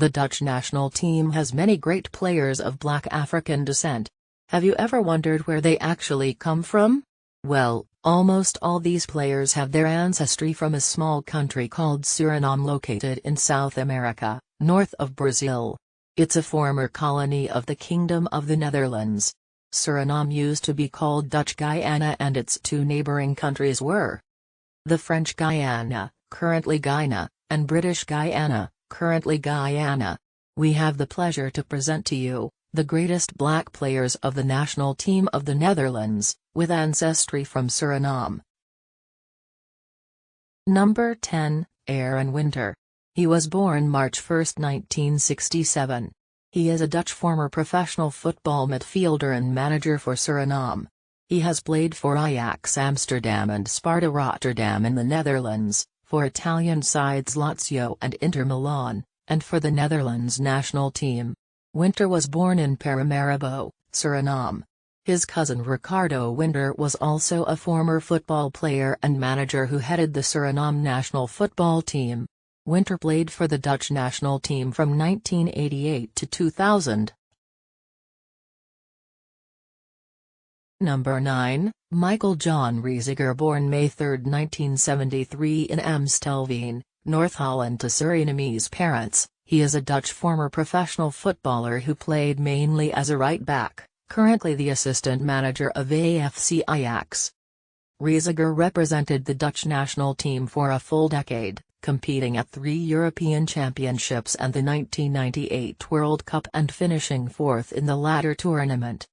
The Dutch national team has many great players of black African descent. Have you ever wondered where they actually come from? Well, almost all these players have their ancestry from a small country called Suriname located in South America, north of Brazil. It's a former colony of the Kingdom of the Netherlands. Suriname used to be called Dutch Guyana, and its two neighboring countries were the French Guyana, currently Guyana, and British Guyana, currently Guyana. We have the pleasure to present to you the greatest black players of the national team of the Netherlands, with ancestry from Suriname. Number 10, Aaron Winter. He was born March 1, 1967. He is a Dutch former professional football midfielder and manager for Suriname. He has played for Ajax Amsterdam and Sparta Rotterdam in the Netherlands, for Italian sides Lazio and Inter Milan, and for the Netherlands national team. Winter was born in Paramaribo, Suriname. His cousin Ricardo Winter was also a former football player and manager who headed the Suriname national football team. Winter played for the Dutch national team from 1988 to 2000. Number 9, Michael John Reiziger, born May 3, 1973 in Amstelveen, North Holland to Surinamese parents. He is a Dutch former professional footballer who played mainly as a right back, currently the assistant manager of AFC Ajax. Reiziger represented the Dutch national team for a full decade, competing at 3 European Championships and the 1998 World Cup and finishing fourth in the latter tournament.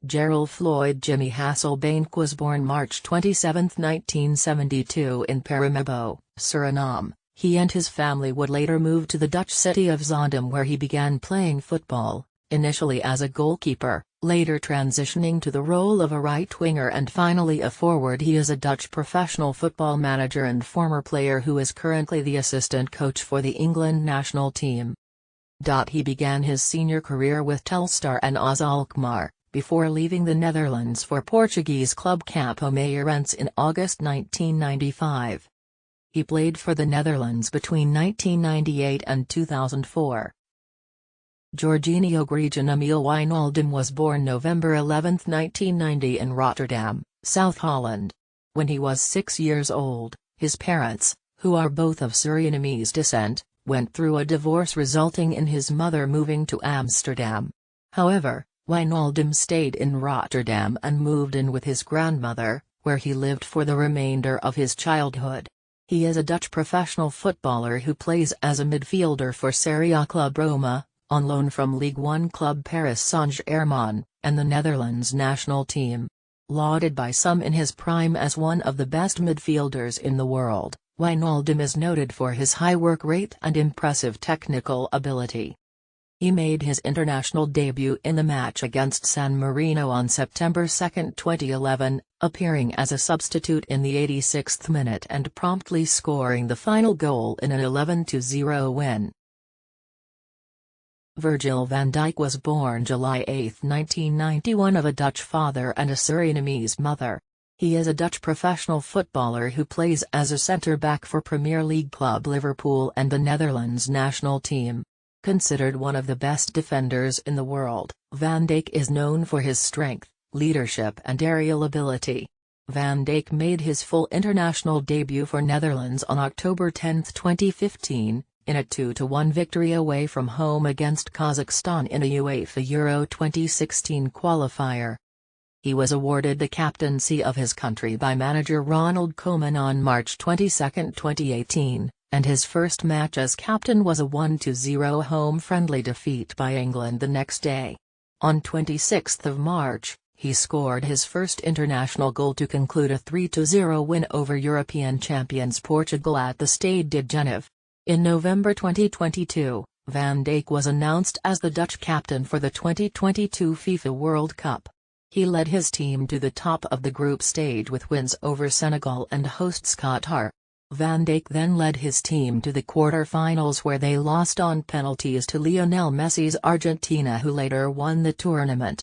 Gerald Floyd Jimmy Hasselbank was born March 27, 1972 in Paramaribo, Suriname. He and his family would later move to the Dutch city of Zaandam, where he began playing football, initially as a goalkeeper, later transitioning to the role of a right winger and finally a forward. He is a Dutch professional football manager and former player who is currently the assistant coach for the England national team. He began his senior career with Telstar and AS Alkmaar, before leaving the Netherlands for Portuguese club Campo Meirense in August 1995. He played for the Netherlands between 1998 and 2004. Jorginho Grejan Emile Wijnaldum was born November 11, 1990 in Rotterdam, South Holland. When he was 6 years old, his parents, who are both of Surinamese descent, went through a divorce resulting in his mother moving to Amsterdam. However, Wijnaldum stayed in Rotterdam and moved in with his grandmother, where he lived for the remainder of his childhood. He is a Dutch professional footballer who plays as a midfielder for Serie A club Roma, on loan from Ligue 1 club Paris Saint-Germain, and the Netherlands national team. Lauded by some in his prime as one of the best midfielders in the world, Wijnaldum is noted for his high work rate and impressive technical ability. He made his international debut in the match against San Marino on September 2, 2011, appearing as a substitute in the 86th minute and promptly scoring the final goal in an 11-0 win. Virgil van Dijk was born July 8, 1991 of a Dutch father and a Surinamese mother. He is a Dutch professional footballer who plays as a centre-back for Premier League club Liverpool and the Netherlands national team. Considered one of the best defenders in the world, Van Dijk is known for his strength, leadership and aerial ability. Van Dijk made his full international debut for Netherlands on October 10, 2015, in a 2-1 victory away from home against Kazakhstan in a UEFA Euro 2016 qualifier. He was awarded the captaincy of his country by manager Ronald Koeman on March 22, 2018. And his first match as captain was a 1-0 home friendly defeat by England the next day. On 26 March, he scored his first international goal to conclude a 3-0 win over European champions Portugal at the Stade de Genève. In November 2022, Van Dijk was announced as the Dutch captain for the 2022 FIFA World Cup. He led his team to the top of the group stage with wins over Senegal and hosts Qatar. Van Dijk then led his team to the quarter-finals where they lost on penalties to Lionel Messi's Argentina, who later won the tournament.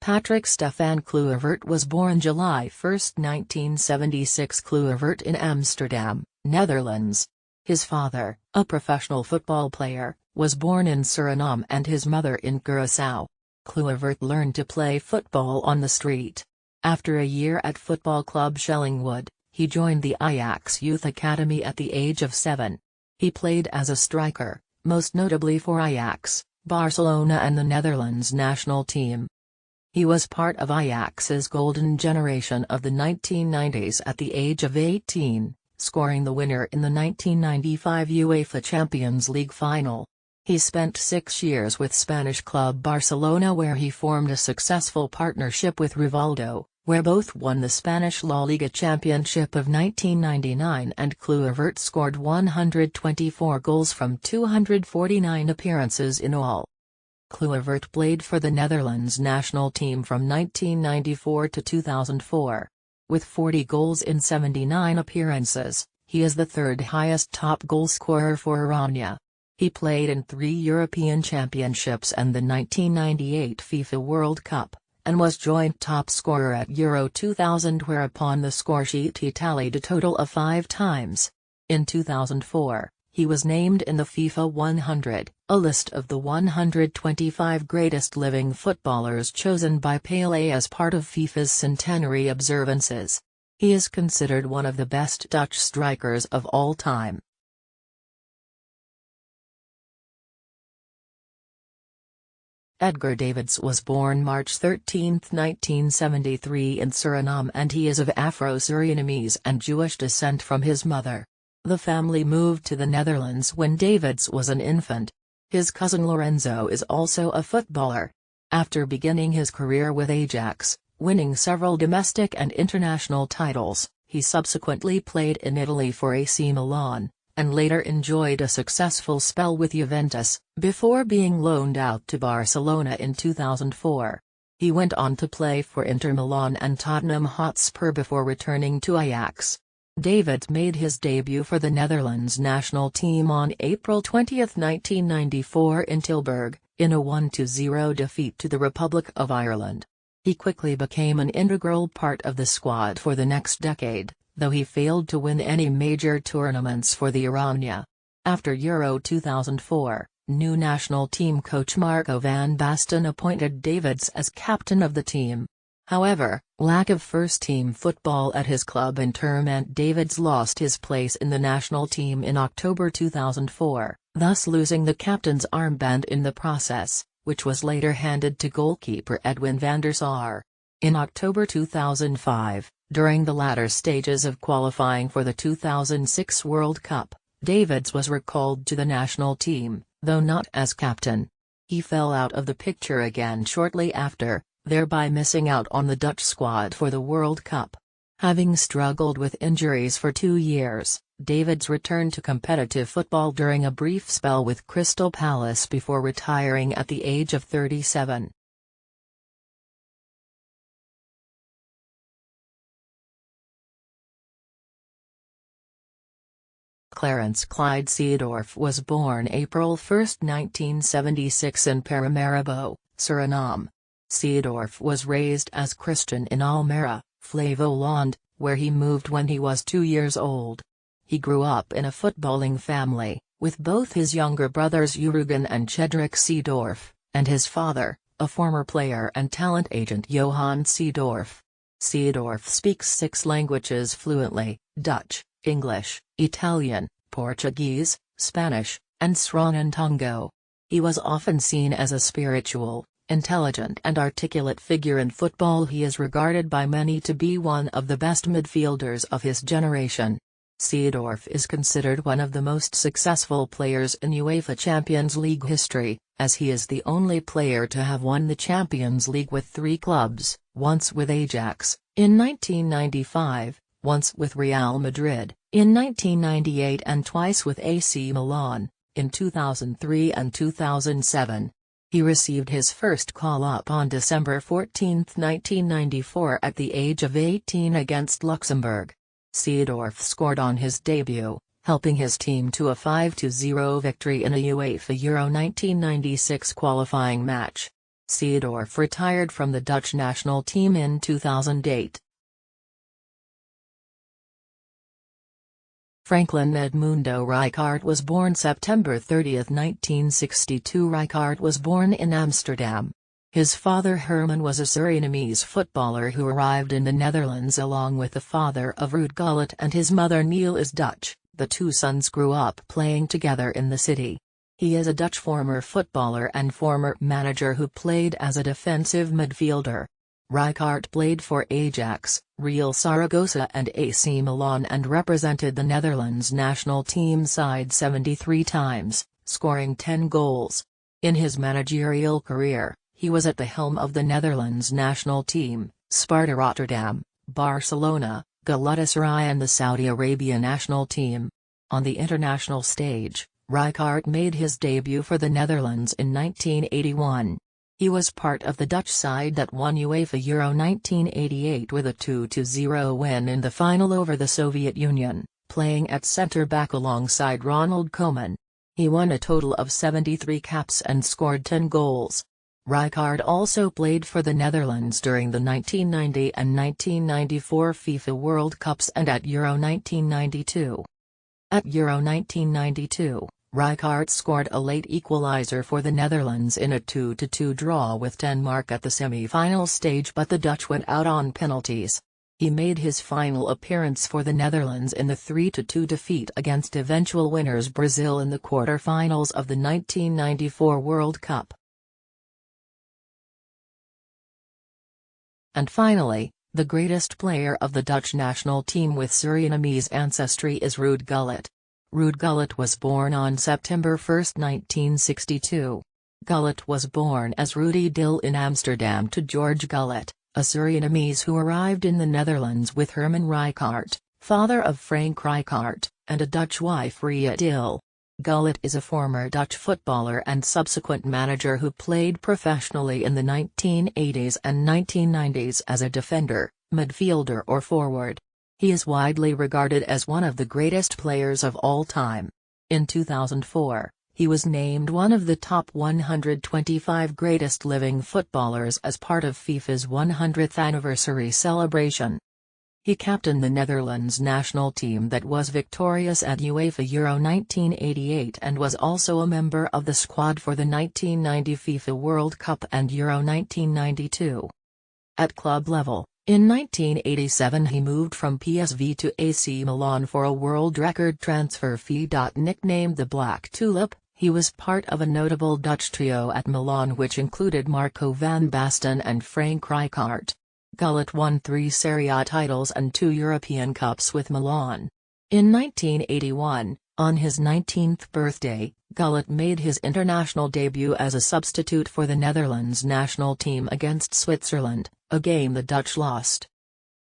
Patrick Stefan Kluivert was born July 1, 1976 Kluivert in Amsterdam, Netherlands. His father, a professional football player, was born in Suriname and his mother in Curaçao. Kluivert learned to play football on the street. After a year at football club Schellingwood, he joined the Ajax Youth Academy at the age of 7. He played as a striker, most notably for Ajax, Barcelona and the Netherlands national team. He was part of Ajax's golden generation of the 1990s at the age of 18, scoring the winner in the 1995 UEFA Champions League final. He spent 6 years with Spanish club Barcelona where he formed a successful partnership with Rivaldo, where both won the Spanish La Liga Championship of 1999 and Kluivert scored 124 goals from 249 appearances in all. Kluivert played for the Netherlands national team from 1994 to 2004. With 40 goals in 79 appearances, he is the third highest top goalscorer for Oranje. He played in 3 European Championships and the 1998 FIFA World Cup, and was joint top scorer at Euro 2000 whereupon the scoresheet he tallied a total of 5 times. In 2004, he was named in the FIFA 100, a list of the 125 greatest living footballers chosen by Pelé as part of FIFA's centenary observances. He is considered one of the best Dutch strikers of all time. Edgar Davids was born March 13, 1973 in Suriname and he is of Afro-Surinamese and Jewish descent from his mother. The family moved to the Netherlands when Davids was an infant. His cousin Lorenzo is also a footballer. After beginning his career with Ajax, winning several domestic and international titles, he subsequently played in Italy for AC Milan, and later enjoyed a successful spell with Juventus, before being loaned out to Barcelona in 2004. He went on to play for Inter Milan and Tottenham Hotspur before returning to Ajax. Davids made his debut for the Netherlands national team on April 20, 1994 in Tilburg, in a 1-0 defeat to the Republic of Ireland. He quickly became an integral part of the squad for the next decade, though he failed to win any major tournaments for the Oranje. After Euro 2004, new national team coach Marco van Basten appointed Davids as captain of the team. However, lack of first-team football at his club Inter meant Davids lost his place in the national team in October 2004, thus losing the captain's armband in the process, which was later handed to goalkeeper Edwin van der Sar. In October 2005, during the latter stages of qualifying for the 2006 World Cup, Davids was recalled to the national team, though not as captain. He fell out of the picture again shortly after, thereby missing out on the Dutch squad for the World Cup. Having struggled with injuries for 2 years, Davids returned to competitive football during a brief spell with Crystal Palace before retiring at the age of 37. Clarence Clyde Seedorf was born April 1, 1976 in Paramaribo, Suriname. Seedorf was raised as Christian in Almere, Flevoland, where he moved when he was 2 years old. He grew up in a footballing family, with both his younger brothers Jurgen and Cedric Seedorf, and his father, a former player and talent agent Johan Seedorf. Seedorf speaks 6 languages fluently: Dutch, English, Italian, Portuguese, Spanish, and Sranantongo. He was often seen as a spiritual, intelligent and articulate figure in football. He is regarded by many to be one of the best midfielders of his generation. Seedorf is considered one of the most successful players in UEFA Champions League history, as he is the only player to have won the Champions League with 3 clubs, once with Ajax, in 1995, once with Real Madrid, in 1998 and twice with AC Milan, in 2003 and 2007. He received his first call-up on December 14, 1994 at the age of 18 against Luxembourg. Seedorf scored on his debut, helping his team to a 5-0 victory in a UEFA Euro 1996 qualifying match. Seedorf retired from the Dutch national team in 2008. Franklin Edmundo Rijkaard was born September 30, 1962. Rijkaard was born in Amsterdam. His father Herman was a Surinamese footballer who arrived in the Netherlands along with the father of Ruud Gullit, and his mother Neil is Dutch. The two sons grew up playing together in the city. He is a Dutch former footballer and former manager who played as a defensive midfielder. Rijkaard played for Ajax, Real Zaragoza and AC Milan and represented the Netherlands national team side 73 times, scoring 10 goals. In his managerial career, he was at the helm of the Netherlands national team, Sparta Rotterdam, Barcelona, Galatasaray and the Saudi Arabia national team. On the international stage, Rijkaard made his debut for the Netherlands in 1981. He was part of the Dutch side that won UEFA Euro 1988 with a 2-0 win in the final over the Soviet Union, playing at centre-back alongside Ronald Koeman. He won a total of 73 caps and scored 10 goals. Rijkaard also played for the Netherlands during the 1990 and 1994 FIFA World Cups and at Euro 1992. At Euro 1992, Rijkaard scored a late equaliser for the Netherlands in a 2-2 draw with Denmark at the semi-final stage, but the Dutch went out on penalties. He made his final appearance for the Netherlands in the 3-2 defeat against eventual winners Brazil in the quarter-finals of the 1994 World Cup. And finally, the greatest player of the Dutch national team with Surinamese ancestry is Ruud Gullit. Ruud Gullit was born on September 1, 1962. Gullit was born as Rudy Dil in Amsterdam to George Gullit, a Surinamese who arrived in the Netherlands with Herman Rijkaard, father of Frank Rijkaard, and a Dutch wife Ria Dil. Gullit is a former Dutch footballer and subsequent manager who played professionally in the 1980s and 1990s as a defender, midfielder or forward. He is widely regarded as one of the greatest players of all time. In 2004, he was named one of the top 125 greatest living footballers as part of FIFA's 100th anniversary celebration. He captained the Netherlands national team that was victorious at UEFA Euro 1988 and was also a member of the squad for the 1990 FIFA World Cup and Euro 1992. At club level, in 1987 he moved from PSV to AC Milan for a world record transfer fee. Nicknamed the Black Tulip, he was part of a notable Dutch trio at Milan which included Marco van Basten and Frank Rijkaard. Gullit won 3 Serie A titles and 2 European Cups with Milan. In 1981, on his 19th birthday, Gullit made his international debut as a substitute for the Netherlands national team against Switzerland, a game the Dutch lost.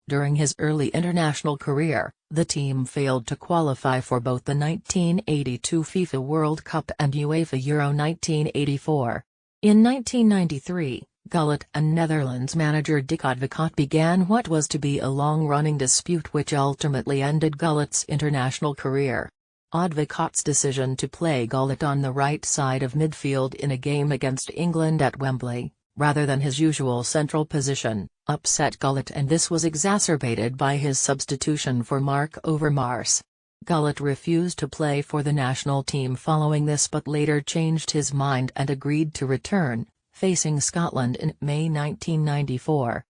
During his early international career, the team failed to qualify for both the 1982 FIFA World Cup and UEFA Euro 1984. In 1993, Gullit and Netherlands manager Dick Advocaat began what was to be a long-running dispute which ultimately ended Gullit's international career. Advocaat's decision to play Gullit on the right side of midfield in a game against England at Wembley, rather than his usual central position, upset Gullit, and this was exacerbated by his substitution for Marc Overmars. Gullit refused to play for the national team following this but later changed his mind and agreed to return, facing Scotland in May 1994.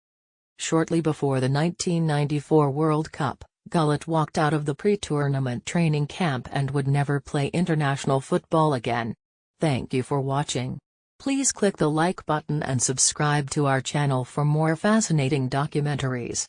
Shortly before the 1994 World Cup, Gullit walked out of the pre-tournament training camp and would never play international football again. Thank you for watching. Please click the like button and subscribe to our channel for more fascinating documentaries.